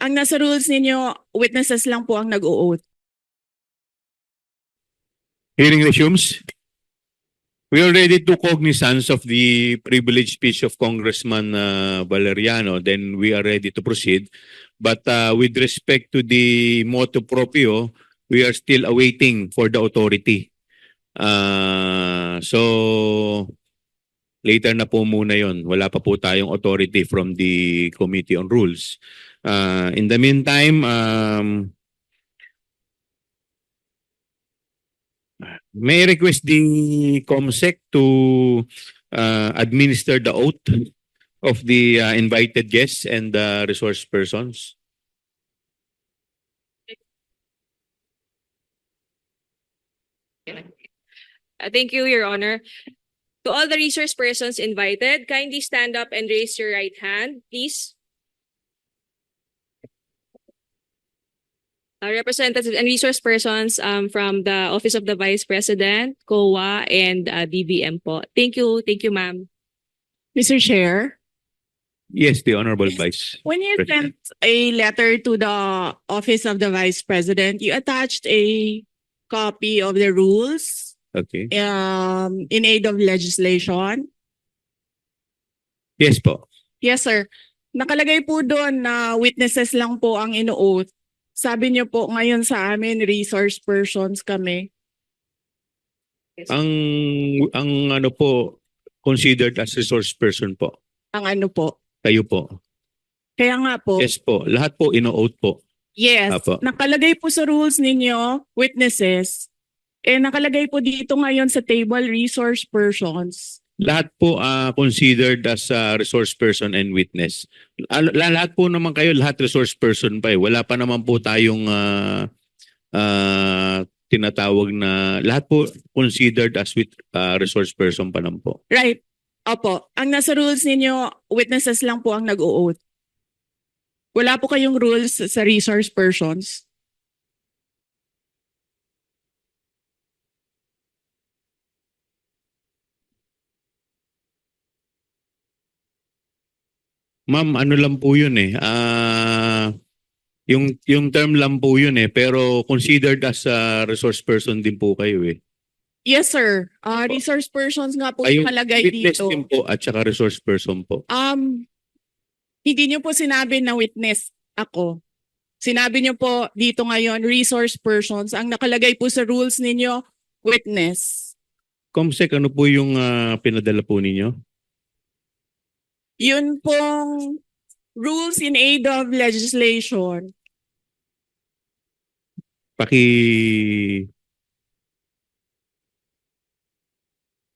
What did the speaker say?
ang nasa rules ninyo, witnesses lang po ang nag-o-oath. Hearing resumes. We already took cognizance of the privileged speech of Congressman Valeriano. Then we are ready to proceed. But with respect to the motu proprio, we are still awaiting for the authority. So later na po muna yon. Wala pa po tayong authority from the Committee on Rules. In the meantime, may I request the COMSEC to administer the oath of the invited guests and resource persons. Thank you, Your Honor. To all the resource persons invited, kindly stand up and raise your right hand, please. Representatives and resource persons from the Office of the Vice President, COA, and DBM po. Thank you, ma'am. Mr. Chair, Yes, the Honorable Vice. when you President. sent a letter to the Office of the Vice President, you attached a copy of the rules Okay. in aid of legislation. Yes po. Yes, sir. Nakalagay po doon na witnesses lang po ang ino-oath. Sabi niyo po ngayon sa amin, resource persons kami. Ang ano po, considered as resource person po. Ang ano po. Kayo po. Kaya nga po, Yes po. Lahat po ino-oath po. yes, Apo. nakalagay po sa rules ninyo, witnesses. Nakalagay po dito ngayon sa table, resource persons. Lahat po considered as resource person and witness. Lahat po naman kayo, lahat resource person pa eh. Wala pa naman po tayong tinatawag na, lahat po considered as resource person pa naman po. Right. Opo. Ang nasa rules ninyo, witnesses lang po ang nag-o-oath. Wala po kayong rules sa resource persons. Ma'am, ano lang po yun eh. Yung term lang po yun eh. Pero considered as resource person din po kayo eh. Yes, sir. Resource persons nga po Ay, nakalagay witness dito. din po at saka resource person po. Hindi niyo po sinabi na witness ako. Sinabi niyo po dito ngayon, resource persons. Ang nakalagay po sa rules ninyo, witness. Comsec, ano po yung pinadala po ninyo? Yun pong rules in aid of legislation.